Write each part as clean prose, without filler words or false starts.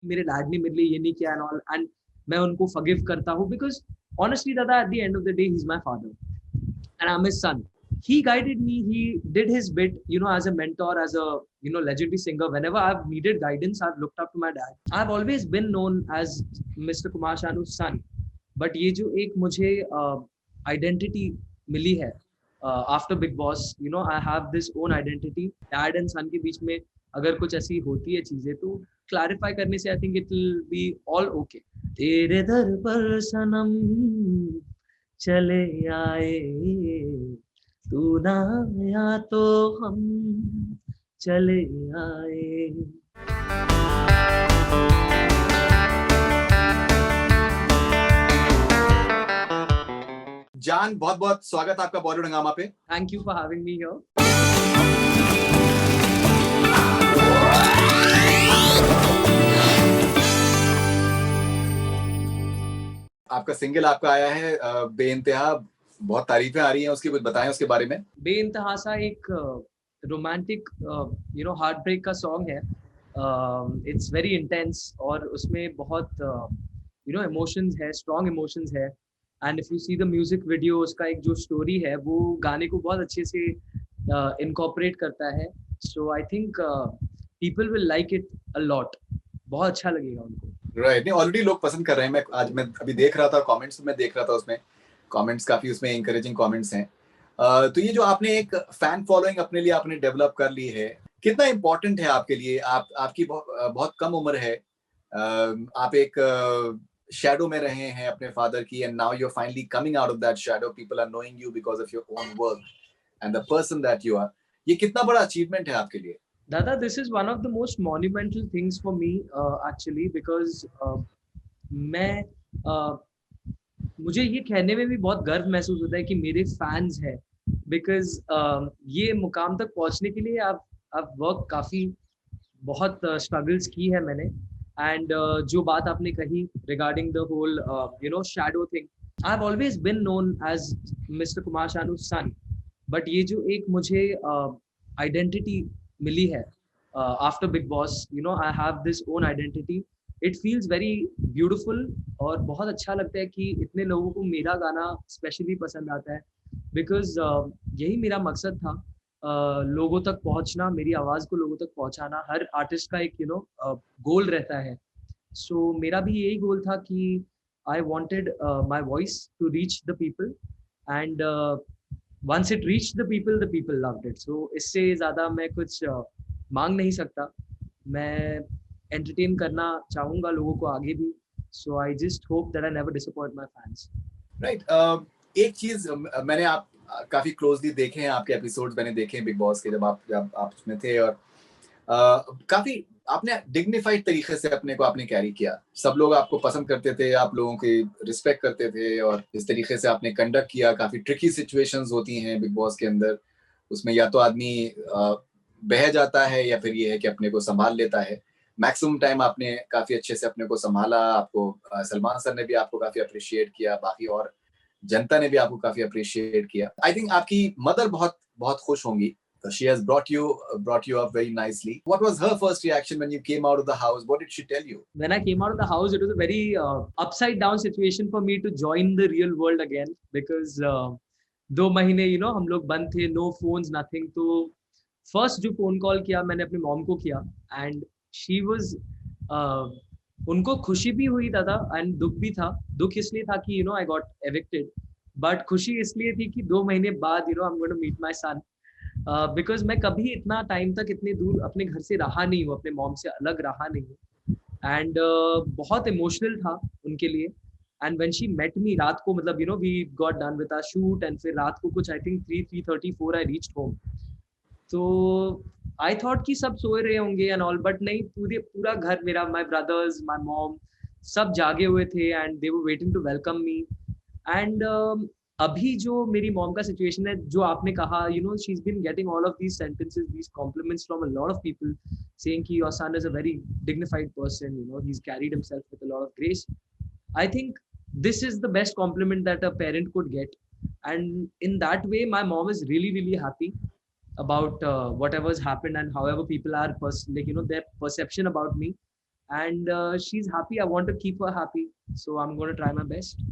मेरे डैड ने मेरे लिए ये नहीं किया एंड ऑल, एंड मैं उनको फॉरगिव करता हूँ बिकॉज ऑनेस्टली दादा, eight the end of the day he is my father and I'm his son. He guided me. He did his bit, as a mentor, as a legendary singer. Whenever I've needed guidance, I've looked up to my dad. I've always been known as Mr. Kumar Shanu's son. But ये जो एक मुझे identity मिली है after Big Boss, I have this own identity. Dad and son के बीच में अगर कुछ ऐसी होती है चीजें तो clarify करने से I think it will be all okay. तेरे दर पर सनम चले आए, तू ना आया तो हम चले आए। जान, बहुत बहुत स्वागत आपका बॉलीवुड हंगामा पे। Thank you for having me here. आपका सिंगल आपका आया है बेइंतहा, बहुत तारीफें आ रही हैं उसकी, कुछ बताएं उसके बारे में। बेइंतहा सा एक रोमांटिक हार्ट ब्रेक का सॉन्ग है। इट्स वेरी इंटेंस और उसमें बहुत इमोशंस है, स्ट्रॉन्ग इमोशंस है। And if you see the music video, उसका एक जो स्टोरी है वो गाने को बहुत अच्छे से इनकॉर्पोरेट करता है। So I think people will like it a lot. बहुत अच्छा लगेगा उनको। राइट, नहीं ऑलरेडी लोग पसंद कर रहे हैं। मैं अभी देख रहा था कमेंट्स में, देख रहा था उसमें कमेंट्स काफी उसमें एनकरेजिंग कमेंट्स हैं। तो ये जो आपने एक फैन फॉलोइंग अपने लिए आपने डेवलप कर ली है, कितना इम्पोर्टेंट है आपके लिए? आपकी बहुत कम उम्र है, आप एक शैडो में रहे हैं अपने फादर की, and now you are finally coming out of that shadow, people are knowing you because of your own work and the person that you are. ये कितना बड़ा अचीवमेंट है आपके लिए? Dada, this is one of the most monumental things for me, actually, because मैं मुझे ये कहने में भी बहुत गर्व महसूस होता है कि मेरे फैंस हैं, बिकॉज ये मुकाम तक पहुंचने के लिए आप वर्क काफ़ी बहुत स्ट्रगल्स की है मैंने। एंड जो बात आपने कही regarding the whole shadow thing, I have always been known as mister Kumar Sanu son. But ये जो एक मुझे आइडेंटिटी मिली है after Bigg Boss, I have this own identity. It feels very beautiful और बहुत अच्छा लगता है कि इतने लोगों को मेरा गाना स्पेशली पसंद आता है, बिकॉज यही मेरा मकसद था, लोगों तक पहुंचना, मेरी आवाज़ को लोगों तक पहुंचाना। हर आर्टिस्ट का एक गोल रहता है। सो मेरा भी यही गोल था कि I wanted my voice to reach the people, and once it reached the people loved it. So इससे ज़्यादा मैं कुछ मांग नहीं सकता। मैं entertain करना चाहूँगा लोगों को आगे भी। So I just hope that I never disappoint my fans. Right. एक चीज मैंने आप काफी क्लोजली देखे हैं, आपके एपिसोड्स मैंने देखे हैं बिग बॉस के, जब आप उसमें थे, और काफी आपने डिग्निफाइड तरीके से अपने को आपने कैरी किया। सब लोग आपको पसंद करते थे, आप लोगों की रिस्पेक्ट करते थे, और इस तरीके से आपने कंडक्ट किया। काफी ट्रिकी सिचुएशंस होती हैं बिग बॉस के अंदर, उसमें या तो आदमी बह जाता है या फिर ये है कि अपने को संभाल लेता है। मैक्सिमम टाइम आपने काफी अच्छे से अपने को संभाला। आपको सलमान सर ने भी आपको काफी अप्रिशिएट किया, बाकी और जनता ने भी आपको काफी अप्रिशिएट किया। आई थिंक आपकी मदर बहुत बहुत खुश होंगी। She has brought you up very nicely. What was her first reaction when you came out of the house? What did she tell you? When I came out of the house, it was a very upside down situation for me to join the real world again, because 2 महीने हम लोग बंद थे, no phones, nothing. तो first जो phone call किया मैंने अपनी मॉम को किया, एंड शी वाज उनको खुशी भी हुई दादा एंड दुख भी था। दुख इसलिए था कि आई गॉट एविक्टेड, बट खुशी इसलिए थी कि 2 महीने बाद I am going to meet my son, because मैं कभी इतना टाइम तक इतने दूर अपने घर से रहा नहीं हूँ, अपने मॉम से अलग रहा नहीं हूँ। एंड बहुत इमोशनल था उनके लिए। And when she met me रात को, मतलब we got done with our shoot, and फिर रात को कुछ I think 3:30-4 I reached home. तो आई थॉट कि सब सोए रहे होंगे एंड ऑल, बट नहीं, पूरा घर मेरा, माय ब्रदर्स, माय मॉम, सब जागे हुए थे and they were waiting to welcome me. And अभी जो मेरी मॉम का सिचुएशन है, जो आपने कहा, she is been getting all of these sentences, these compliments from a lot of people saying कि your son is a very dignified person, he has carried himself with a lot of grace. I think this is the best compliment that a parent could get, and in that way my mom is really really happy about whatever's happened and however people are their perception about me. and she's happy. I want to keep her happy, so I'm going to try my best.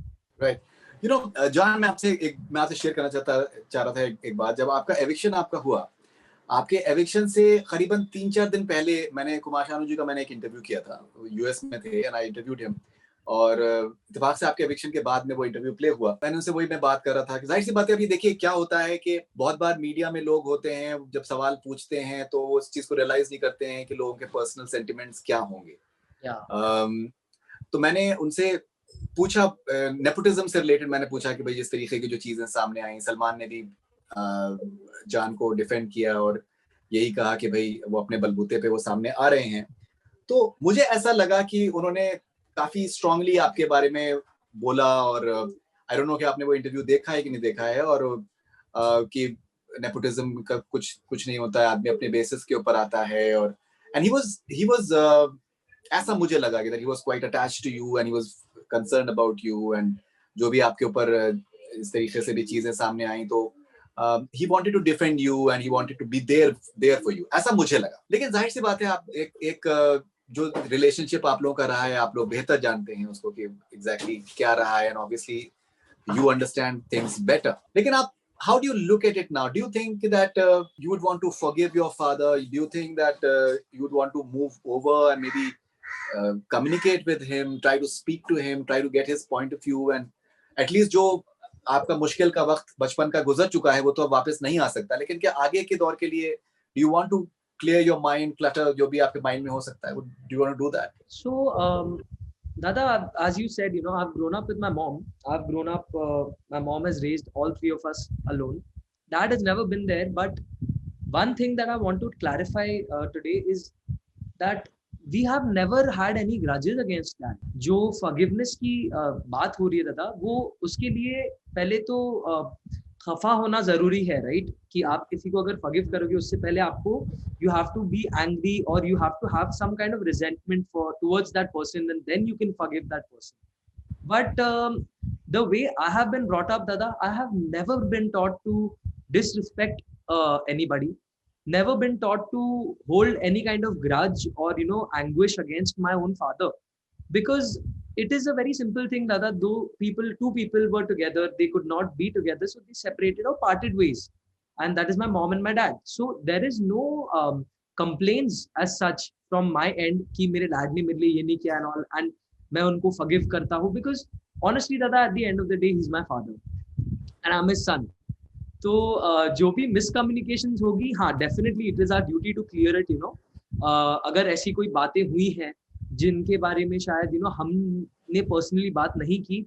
Right. You know, जान मैं आपसे share करना चाह रहा था एक बात. जब आपका एविक्शन आपका हुआ, आपके एविक्शन से करीबन 3-4 दिन पहले मैंने कुमार शानू जी का मैंने एक इंटरव्यू किया था. यूएस में थे एंड आई इंटरव्यूड हिम. और इत्तेफाक से आपके एविक्शन के बाद में वो इंटरव्यू प्ले हुआ. मैंने उनसे वही मैं बात कर रहा था कि जाहिर सी बात है, अभी देखिए क्या होता है कि बहुत बार मीडिया में लोग होते हैं, जब सवाल पूछते हैं तो वो उस चीज को रियलाइज नहीं करते हैं कि लोगों के पर्सनल सेंटिमेंट्स क्या होंगे. तो मैंने उनसे पूछा, नेपोटिज्म से रिलेटेड मैंने पूछा कि भाई जिस तरीके की जो चीजें सामने आई, सलमान ने भी जान को डिफेंड किया और यही कहा कि भाई वो अपने बलबूते पे वो सामने आ रहे हैं. तो मुझे ऐसा लगा कि उन्होंने काफी स्ट्रांगली आपके बारे में बोला. और आई डोंट नो कि आपने वो इंटरव्यू देखा है कि नहीं देखा है, और कि नेपोटिज्म का कुछ नहीं होता है, आदमी अपने बेसिस के ऊपर आता है. और एंड ही वाज ऐसा मुझे लगा कि he was quite attached to you and he was concerned about you, and जो भी आपके ऊपर इस तरीके से भी चीजें सामने आई तो he wanted to defend you and he wanted to be there for you, ऐसा मुझे लगा. लेकिन जाहिर सी बात है, आप एक जो रिलेशनशिप आप लोगों का रहा है, आप लोग बेहतर जानते हैं उसको कि एग्जैक्टली क्या रहा है, and obviously you understand things better. लेकिन आप, how do you look at it now? Do you think that you would want to forgive your father? Do you think that you would want to move over and maybe communicate with him, try to speak to him, try to get his point of view, and at least जो आपका मुश्किल का वक्त बचपन का गुजर चुका है वो तो अब वापस नहीं आ सकता, लेकिन क्या आगे के दौर के लिए do you want to clear your mind, clutter जो भी आपके माइंड में हो सकता है, do you want to do that? So Dada, as you said, I've grown up with my mom. My mom has raised all three of us alone. Dad has never been there. But one thing that I want to clarify today is that we have never had any grudges against Dad. जो forgiveness की बात हो रही है दादा, वो उसके लिए पहले तो खफा होना जरूरी है, राइट? कि आप किसी को अगर फॉरगिव करोगे उससे पहले आपको you have to be angry or you have to have some kind of resentment towards that person, and then you can forgive that person. But the way I have been brought up, Dada, I have never been taught to disrespect anybody, never been taught to hold any kind of grudge or anguish against my own father, because it is a very simple thing, Dada. Though two people were together, they could not be together, so they separated or parted ways, and that is my mom and my dad. So there is no complaints as such from my end कि मेरे dad ने मेरे लिए ये नहीं किया and all, and मैं उनको forgive करता हूँ, because honestly Dada, at the end of the day he's my father and I'm his son. तो जो भी miscommunications होगी, हाँ definitely it is our duty to clear it. अगर ऐसी कोई बातें हुई हैं जिनके बारे में शायद हमने पर्सनली बात नहीं की,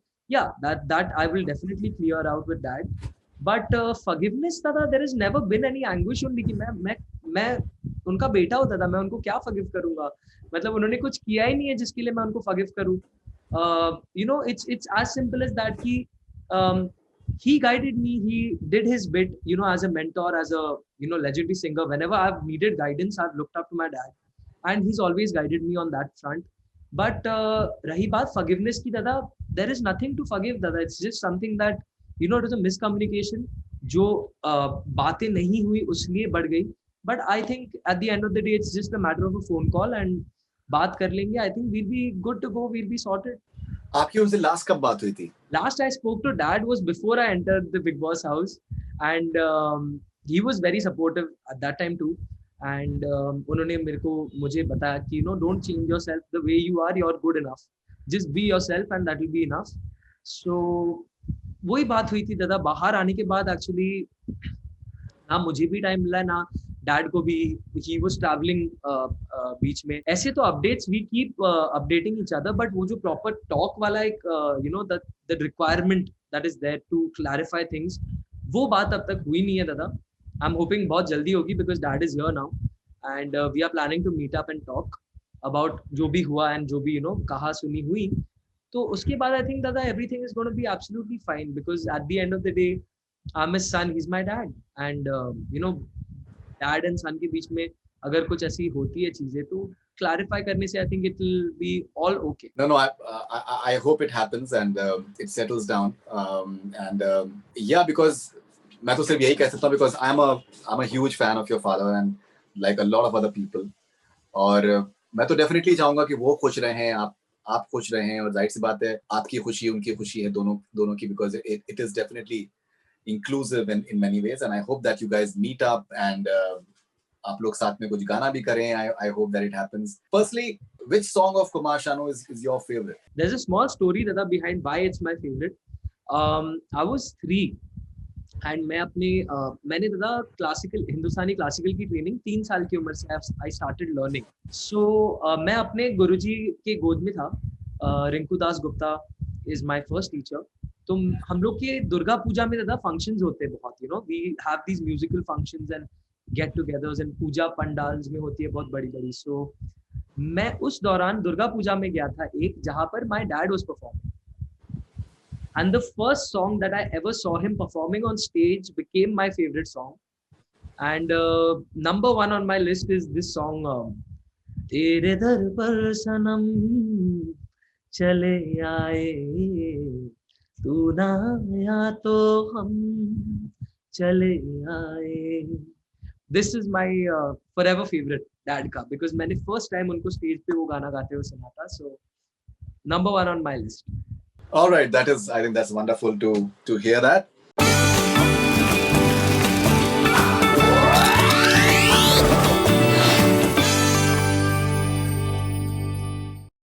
that I will definitely clear out with Dad. But forgiveness, Dada, there has never been any anguish only कि मैं उनका बेटा होता था, मैं उनको क्या forgive करूंगा? मतलब उन्होंने कुछ किया ही नहीं है जिसके लिए मैं उनको forgive करूं. It's as simple as that कि he guided me, he did his bit, as a mentor, as a legendary singer. Whenever I've needed guidance, I've looked up to my dad, and he's always guided me on that front. But rahi baat forgiveness ki, Dada, there is nothing to forgive, Dada. It's just something that it was a miscommunication जो बातें नहीं हुई उसलिए बढ़ गई. But I think at the end of the day it's just a matter of a phone call and बात कर लेंगे. I think we'll be good to go, we'll be sorted. आपकी उनसे लास्ट कब बात हुई थी? Last I spoke to Dad was before I entered the Big Boss house, and he was very supportive at that time too. And उन्होंने मुझे बताया कि don't change yourself, the way you are, you're good enough. Just be yourself and that will be enough. So वही बात हुई थी दादा. बाहर आने के बाद एक्चुअली ना मुझे भी टाइम मिला ना डैड को भी. ही वाज ट्रैवलिंग बीच में. ऐसे तो updates we keep updating each other, but वो जो प्रॉपर टॉक वाला एक the requirement that is there to clarify things, वो बात अब तक हुई नहीं है दादा. आई एम होपिंग बहुत जल्दी होगी because dad is here now and we are planning to meet up and talk about जो भी हुआ एंड जो भी कहा सुनी हुई. तो उसके बाद आई थिंक दादा everything is gonna be absolutely fine because at the end of the day I am his son, he is my dad, and dad and son के बीच में अगर कुछ ऐसी होती है चीजें तो क्लैरिफाई करने से I think it will be all okay. No, I hope it happens and it settles down and yeah, because मैं तो सिर्फ यही कह सकता हूँ because I'm a huge fan of your father and like a lot of other people. और मैं तो डेफिनेटली चाहूंगा कि वो खुश रहें, आप खुश रहें, और जाहिर सी बात है आपकी खुशी उनकी खुशी है, दोनों की, because it is definitely inclusive in many ways, and I hope that you guys meet up and आप लोग साथ में कुछ गाना भी करें. I hope that it happens. Firstly, which song of Kumar Sanu is your favorite? There's a small story that behind why it's my favorite. I was 3 and मैंने दादा क्लासिकल हिंदुस्तानी क्लासिकल की ट्रेनिंग 3 साल की उम्र से आई स्टार्टेड लर्निंग. सो मैं अपने गुरुजी के गोद में था. Rinku Das Gupta is my first teacher. तो हम लोग के दुर्गा पूजा में दादा फंक्शंस होते हैं बहुत, we have these musical functions and get togethers and puja pandals में होती है बहुत बड़ी बड़ी. सो मैं उस दौरान दुर्गा पूजा में गया था एक, जहां पर my dad was performing. And the first song that I ever saw him performing on stage became my favorite song. And number 1 on my list is this song, Tere dar par sanam chale aaye, tu na aaya to hum chale aaye. This is my forever favorite dad ka, because मैंने first time उनको stage पे वो गाना गाते हुए सुना था. So number 1 on my list. All right, I think that's wonderful to hear that.